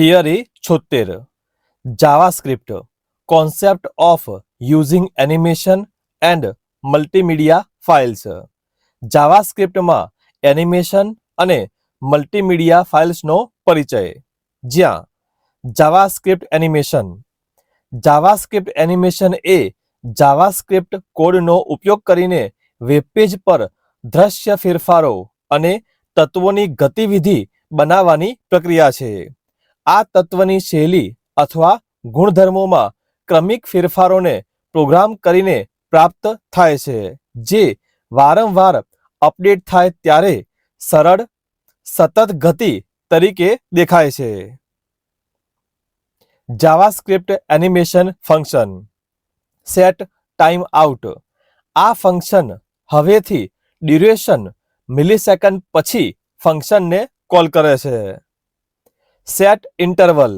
Theory 76 JavaScript Concept of Using Animation and Multimedia Files. જાવાસ્ક્રિપ્ટમાં animation અને multimedia ફાઇલ્સનો પરિચય. જ્યાં જાવાસ્ક્રિપ્ટ એનિમેશન એ જાવાસ્ક્રિપ્ટ કોડનો ઉપયોગ કરીને વેબપેજ પર દ્રશ્ય ફેરફારો અને તત્વોની ગતિવિધિ બનાવવાની પ્રક્રિયા છે. આ તત્વની શૈલી અથવા ગુણધર્મોમાં ક્રમિક ફેરફારોને પ્રોગ્રામ કરીને પ્રાપ્ત થાય છે, જે વારંવાર અપડેટ થાય ત્યારે સરળ સતત ગતિ તરીકે દેખાય છે. JavaScript animation function set time out. આ ફંક્શન હવેથી ડ્યુરેશન મિલિસેકન્ડ પછી ફંક્શનને કોલ કરે છે. Set interval.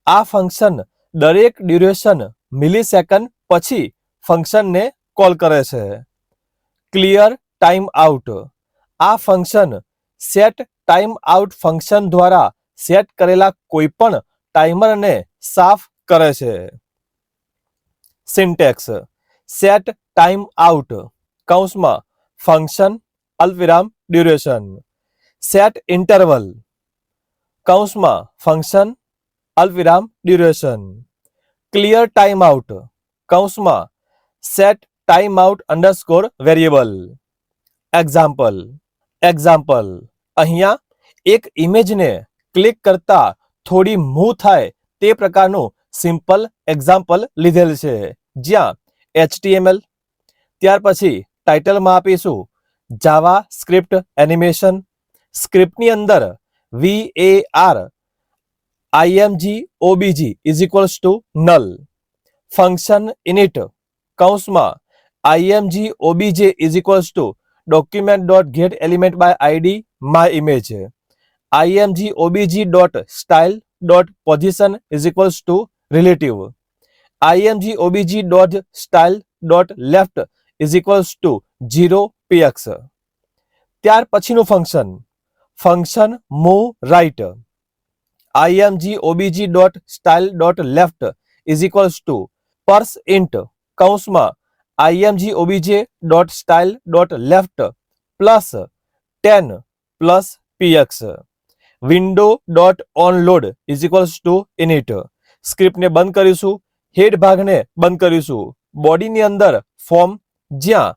આ ફંક્શન દરેક ડ્યુરેશન મિલિસેકન્ડ પછી ફંક્શનને કોલ કરે છે. Clear time out. આ function set time out function દ્વારા સેટ કરેલા કોઈપણ ટાઈમરને સાફ કરે છે. સિન્ટેક્સ સેટ ટાઈમ આઉટ કૌંસમાં ફંક્શન અલ્પવિરામ ડ્યુરેશન. સેટ ઇન્ટરવલ કૌંસમાં ફંક્શન અલ્પવિરામ ડ્યુરેશન. ક્લિયર ટાઈમ આઉટ કૌંસમાં set time out underscore variable. Example. અહીંયા એક ઇમેજને ક્લિક કરતા થોડી મૂવ થાય તે પ્રકારનું સિમ્પલ એક્ઝામ્પલ લીધેલ છે, જ્યાં HTML, ત્યાર પછી ટાઇટલમાં આપીશું જાવા સ્ક્રિપ્ટ એનિમેશન. સ્ક્રિપ્ટની અંદર VAR IMG OBG is equals to null. Function init કૌંસમાં IMG OBJ is equals to document dot get element by id my image. IMG OBG dot style dot position is equals to relative. IMG OBG dot style dot left is equals to 0px. ત્યાર પછીનું function move right. IMG OBG dot style dot left is equals to pers int કૌંસમાં IMG OBJ dot style dot left plus 10 plus px. window dot onload is equals to init. સ્ક્રિપ્ટને બંધ કરીશું, હેડ ભાગને બંધ કરીશું. બોડીની અંદર form, જ્યાં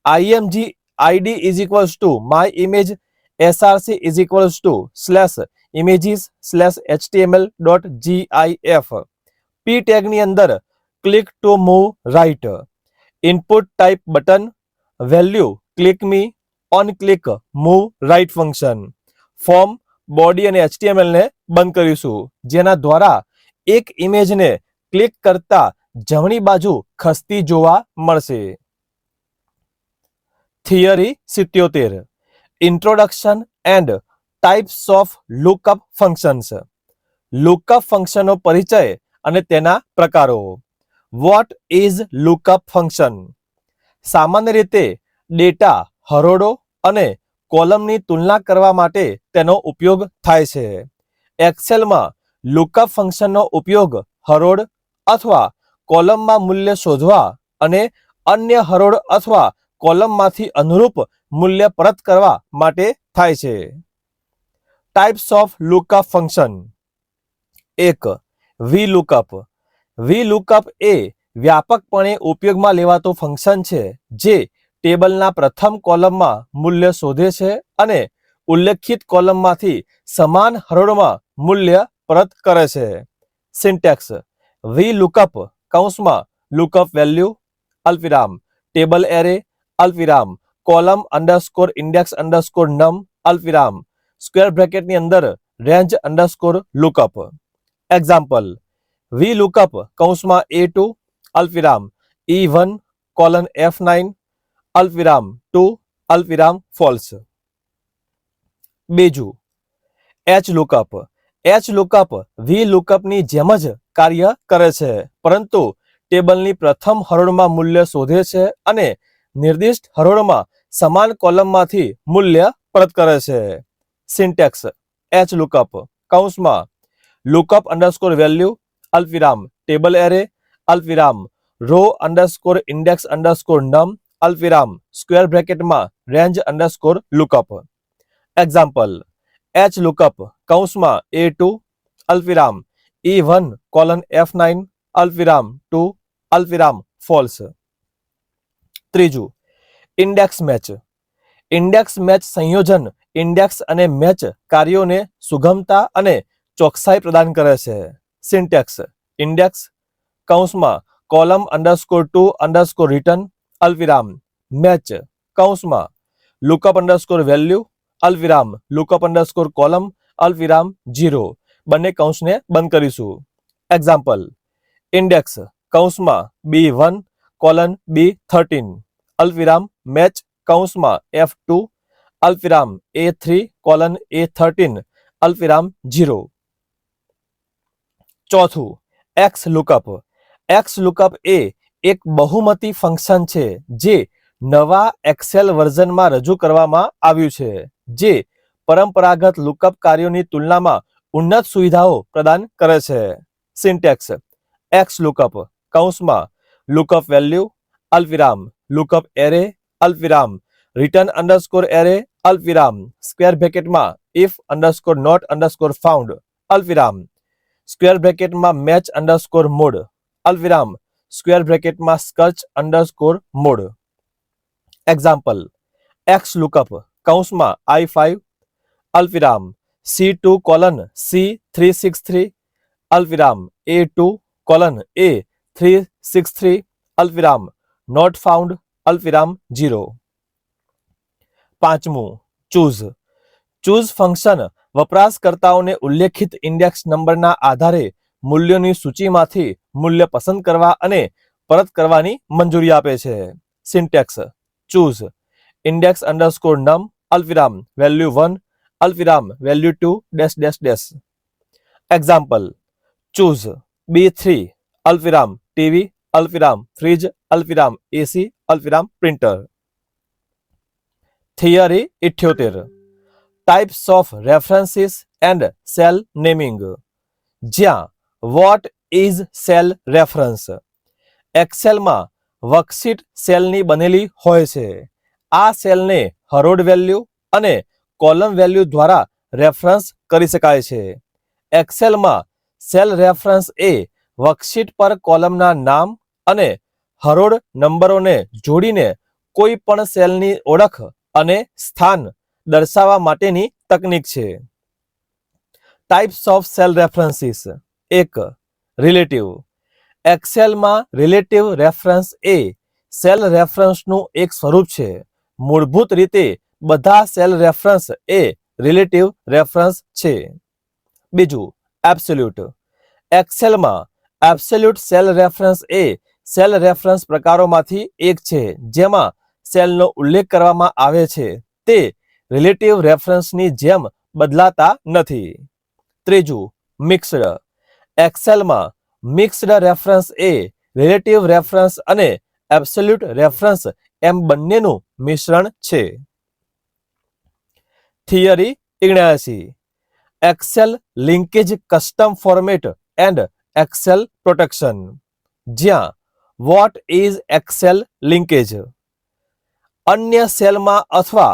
IMG ID is equals to my image src is equals to /images/html.gif. p ટેગની અંદર click to move right. Input type button value click me on click move right function. Form, body અને HTML ને બંધ કરીશું, જેના દ્વારા એક ઇમેજને ક્લિક કરતા જમણી બાજુ ખસતી જોવા મળશે. Theory 77 introduction and types of lookup functions. Lookup ફંક્શનનો પરિચય અને તેના પ્રકારો. What is lookup function? સામાન્ય રીતે ડેટા હરોળો અને કોલમની તુલના કરવા માટે તેનો ઉપયોગ થાય છે. એક્સેલમાં લુકઅપ ફંક્શનનો ઉપયોગ હરોળ અથવા કોલમમાં મૂલ્ય શોધવા અને અન્ય હરોળ અથવા કોલમમાંથી અનુરૂપ મૂલ્ય પરત કરવા માટે થાય છે. Types of lookup function. 1. VLOOKUP. VLOOKUP એ વ્યાપકપણે ઉપયોગમાં લેવાતું ફંક્શન છે, જે ટેબલના પ્રથમ કોલમમાં મૂલ્ય શોધે છે અને ઉલ્લેખિત કોલમમાંથી સમાન હરોળમાં મૂલ્ય પરત કરે છે. સિન્ટેક્સ VLOOKUP કૌંસમાં લુકઅપ વેલ્યુ અલ્પવિરામ ટેબલ એરે અલ્પવિરામ કોલમ અંડરસ્કોર ઇન્ડેક્સ અંડરસ્કોર નમ અલ્પવિરામ સ્ક્વેર બ્રેકેટની અંદર range underscore lookup. Example. VLOOKUP કૌંસમાં A2 અલ્પવિરામ E1 કોલન F9 અલ્પવિરામ 2 અલ્પવિરામ ફોલ્સ. બીજું HLOOKUP. HLOOKUP VLOOKUPની જેમ જ કાર્ય કરે છે, પરંતુ ટેબલની પ્રથમ હરોળમાં મૂલ્ય શોધે છે અને નિર્દિષ્ટ હરોળમાં સમાન કોલમમાંથી મૂલ્ય પરત કરે છે. સિન્ટેક્સ HLOOKUP કૌંસમાં lookup underscore value अल्पविराम टेबल एरे अल्पविराम row underscore index underscore num अल्पविराम स्क्वेर ब्रेकेट में range underscore lookup example H lookup कौंस में A2 अल्पविराम E1 कोलन F9 अल्पविराम 2 अल्पविराम फॉल्स। त्रीजू इंडेक्स मैच संयोजन इंडेक्स अने मैच कार्यों ने सुगमता अने चोकसाई प्रदान करे छे। सिंटेक्स इंडेक्स कौंस में कॉलम अंडरस्कोर 2 अंडरस्कोर रिटर्न अल्पविराम मैच कौंस में लुकअप अंडरस्कोर वैल्यू अल्पविराम लुकअप अंडरस्कोर कॉलम अल्पविराम 0 बने कौंस ने बंद करीशु। एग्जाम्पल इंडेक्स कौंस में B1 कोलन B13 अल्पविराम मैच कौंस में F2 अल्पविराम A3 कोलन A13 अल्पविराम 0। चौथु एक्स लुकअप ए एक बहुमती फंक्शन छे जे नवा एक्सेल वर्जन में रजू करवामां आव्युं छे जे परंपरागत लुकअप कार्योनी तुलनामां उन्नत सुविधाओं प्रदान करे छे। सिंटेक्स एक्स लुकअप कौंस में लुकअप वैल्यू अल्पविराम लुकअप एरे अल्पविराम रिटर्न अंडरस्कोर एरे अल्पविराम स्क्वेर ब्रेकेट में if underscore not underscore found अल्पविराम स्क्वेर ब्रेकेट में मैच अंडरस्कोर मोड अल्पविराम स्क्वेर ब्रेकेट में search underscore mode. Example X lookup कौंस में I5 अल्पविराम C2 कोलन C363 अल्पविराम A2 कोलन A363 अल्पविराम नॉट फाउंड अल्पविराम 0। पांचमू चूज फंक्शन वपराशकर्ताओने उल्लेखित इंडेक्स नंबरना आधारे मूल्योनी सूचीमांथी मूल्य पसंद करवा अने परत करवानी मंजूरी आपे छे। Syntax choose index underscore num अल्पविराम वैल्यू 1 अल्पविराम value 2 dash dash dash. Example choose B3 अल्पविराम टीवी अल्पविराम फ्रिज अल्पविराम AC अल्पविराम printer. Theory 78 types of references and cell naming ज्यां what is cell reference Excel में वर्कशीट सेलनी बनेली होय छे। आ सेलने हरोड वेल्यू अने कॉलम वेल्यू द्वारा रेफरन्स करी शकाय छे। एक्सेल में सेल रेफरन्स ए वर्कशीट पर कॉलमना नाम अने हरोड नंबरोने जोड़ीने कोई पण सेलनी ओळख अने स्थान दर्शावा माटेनी तकनीक छे। Types of cell references 1 relative Excel में रिलेटिव रेफरन्स ए सेल रेफरन्स नु एक स्वरूप छे। मूलभूत रीते बधा सेल रेफरन्स ए रिलेटिव रेफरन्स छे। बीजू एब्सोल्यूट एक्सेल में एब्सोल्यूट सेल रेफरन्स ए सेल रेफरन्स प्रकारोमांथी एक छे जेमां सेलनो उल्लेख करवामां आवे छे ते रिलेटिव रेफरन्स नी जेम बदलाता नथी। त्रीजू मिक्स्ड एक्सेल में मिक्स्ड रेफरन्स ए रिलेटिव रेफरन्स अने एब्सोल्यूट रेफरन्स एम बंनेनु मिश्रण छे। Theory 79 Excel linkage custom format and Excel protection ज्यां व्हाट इज एक्सेल लिंकेज अन्य सेल में अथवा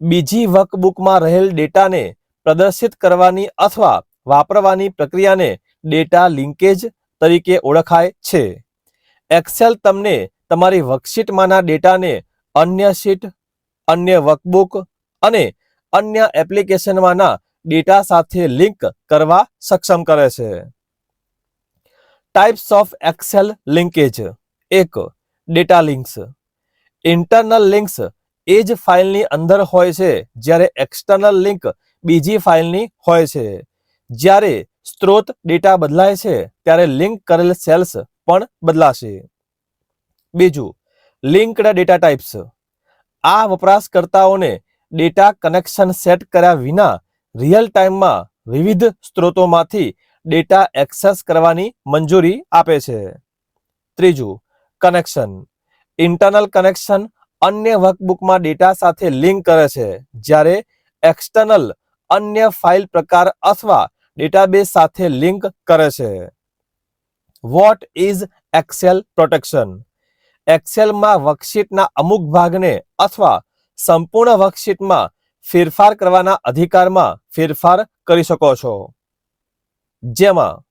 बीजी वर्कबुक में रहेल डेटा ने प्रदर्शित करवानी अथवा वापरवानी प्रक्रिया ने डेटा लिंकेज तरीके ओळखाय छे। एक्सेल तमने तमारी वर्कशीट माना डेटा ने अन्य शीट अन्य वर्कबुक अने अन्य एप्लिकेशन माना डेटा साथे लिंक करवा सक्षम करे छे। Types of Excel linkage 1 data links internal links एज फाइलनी अंदर होय छे ज्यारे एक्सटर्नल लिंक बीजी फाइलनी होय छे। ज्यारे स्त्रोत डेटा बदलाय छे त्यारे लिंक करेल सेल्स पण बदलाशे। बीजू लिंक्ड डेटा टाइप्स आ वपराशकर्ताओने डेटा कनेक्शन सेट कर्या विना रियल टाइम में विविध स्त्रोतोमांथी डेटा एक्सेस करवानी मंजूरी आपे छे। त्रीजू कनेक्शन इंटरनल कनेक्शन अन्य वर्कबुक में डेटा साथे लिंक करे छे ज्यारे एक्सटर्नल अन्य फाइल प्रकार अथवा ડેટાબેઝ સાથે લિંક કરે છે. What is Excel protection? એક્સેલમાં વર્કશીટના અમુક ભાગને અથવા સંપૂર્ણ વર્કશીટમાં ફેરફાર કરવાના અધિકારમાં ફેરફાર કરી શકો છો. જેમાં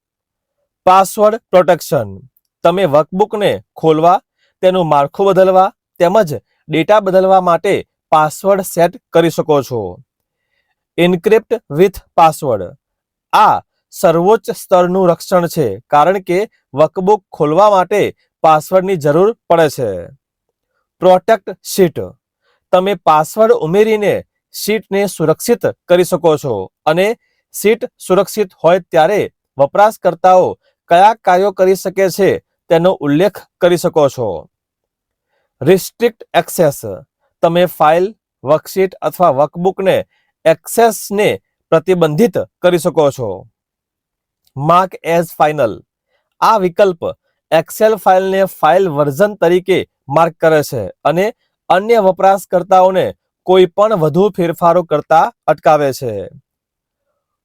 પાસવર્ડ પ્રોટેક્શન, તમે વર્કબુકને ખોલવા, તેનું માળખું બદલવા તેમજ ડેટા બદલવા માટે પાસવર્ડ સેટ કરી શકો છો. એન્ક્રિપ્ટ વિથ પાસવર્ડ, આ સર્વોચ્ચ સ્તરનું રક્ષણ છે કારણ કે વર્કબુક ખોલવા માટે પાસવર્ડની જરૂર પડે છે. પ્રોટેક્ટ શીટ, તમે પાસવર્ડ ઉમેરીને શીટને સુરક્ષિત કરી શકો છો અને શીટ સુરક્ષિત હોય ત્યારે વપરાશકર્તાઓ કયા કાર્યો કરી શકે છે તેનો ઉલ્લેખ કરી શકો છો. રિસ્ટ્રિક્ટ એક્સેસ, તમે ફાઇલ, વર્કશીટ અથવા વર્કબુકને એક્સેસને પ્રતિબંધિત કરી શકો છો. માર્ક એઝ ફાઇનલ, આ વિકલ્પ એક્સેલ ફાઇલને ફાઇલ વર્ઝન તરીકે માર્ક કરે છે અને અન્ય વપરાશકર્તાઓને કોઈ પણ વધુ ફેરફારો કરતા અટકાવે છે.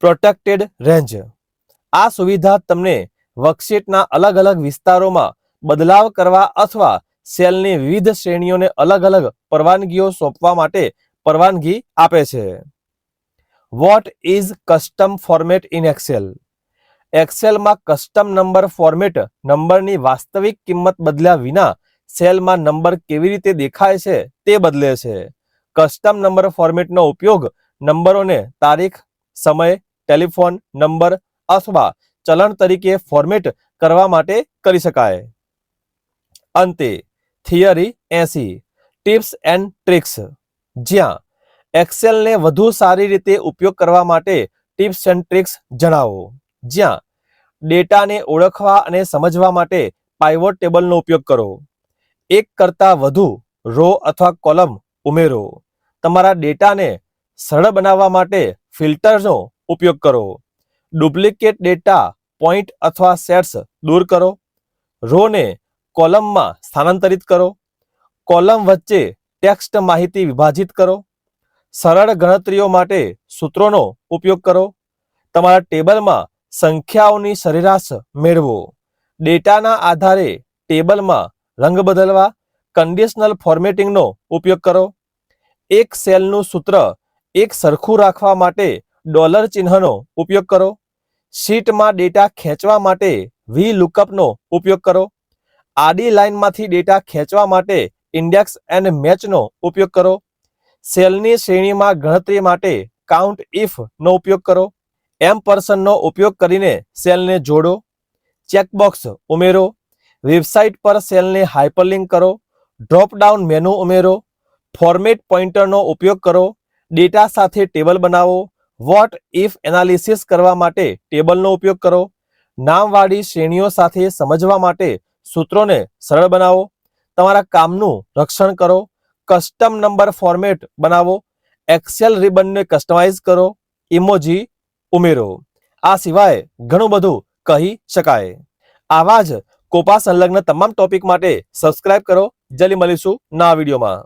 પ્રોટેક્ટેડ રેન્જ, આ સુવિધા તમને વર્કશીટના અલગ અલગ વિસ્તારોમાં બદલાવ કરવા અથવા સેલની વિવિધ શ્રેણીઓને અલગ અલગ પરવાનગીઓ સોંપવા માટે પરવાનગી આપે છે. What is custom format in Excel? એક્સેલમાં કસ્ટમ નંબર ફોર્મેટ નંબરની વાસ્તવિક કિંમત બદલ્યા વિના સેલમાં નંબર કેવી રીતે દેખાય છે તે બદલે છે. કસ્ટમ નંબર ફોર્મેટનો ઉપયોગ નંબરોને તારીખ, સમય, ટેલિફોન નંબર અથવા ચલણ તરીકે ફોર્મેટ કરવા માટે કરી શકાય. અંતે થિયરી 80 ટિપ્સ એન્ડ ટ્રિક્સ, જ્યાં એક્સેલને વધુ સારી રીતે ઉપયોગ કરવા માટે ટિપ્સ એન્ડ ટ્રિક્સ જણાવો. જ્યાં ડેટાને ઓળખવા અને સમજવા માટે પાઇવોટ ટેબલનો ઉપયોગ કરો. એક કરતાં વધુ રો અથવા કોલમ ઉમેરો. તમારા ડેટાને સરળ બનાવવા માટે ફિલ્ટર્સનો ઉપયોગ કરો. ડુપ્લિકેટ ડેટા પોઇન્ટ અથવા સેટ્સ દૂર કરો. રોને કોલમમાં સ્થાનાંતરિત કરો. કોલમ વચ્ચે ટેક્સ્ટ માહિતી વિભાજિત કરો. સરળ ગણતરીઓ માટે સૂત્રોનો ઉપયોગ કરો. તમારા ટેબલમાં સંખ્યાઓની સરેરાશ મેળવો. ડેટાના આધારે ટેબલમાં રંગ બદલવા. કન્ડિશનલ ફોર્મેટિંગનો ઉપયોગ કરો. એક સેલનું સૂત્ર એક સરખું રાખવા માટે ડોલર ચિહ્નનો ઉપયોગ કરો. શીટમાં ડેટા ખેંચવા માટે VLOOKUP નો ઉપયોગ કરો. આડી લાઇનમાંથી ડેટા ખેંચવા માટે ઇન્ડેક્સ એન્ડ મેચનો ઉપયોગ કરો. સેલની શ્રેણીમાં ગણતરી માટે કાઉન્ટ ઇફનો ઉપયોગ કરો. એમ્પરસનનો ઉપયોગ કરીને સેલને જોડો. ચેકબોક્સ ઉમેરો. વેબસાઇટ પર સેલને હાઇપરલિંક કરો. ડ્રોપ ડાઉન મેનુ ઉમેરો. ફોર્મેટ પોઇન્ટરનો ઉપયોગ કરો. ડેટા સાથે ટેબલ બનાવો. વોટ ઇફ એનાલિસિસ કરવા માટે ટેબલનો ઉપયોગ કરો. નામવાળી શ્રેણીઓ સાથે સમજવા માટે સૂત્રોને સરળ બનાવો. તમારા કામનું રક્ષણ કરો. કસ્ટમ નંબર ફોર્મેટ બનાવો. એક્સેલ રિબનને કસ્ટમાઇઝ કરો. ઇમોજી ઉમેરો. આ સિવાય ઘણું બધું કહી શકાય. આવા જ કોપા સંલગ્ન તમામ ટોપિક માટે સબસ્ક્રાઇબ કરો. જલ્દી મળીશું નવા વિડીયોમાં.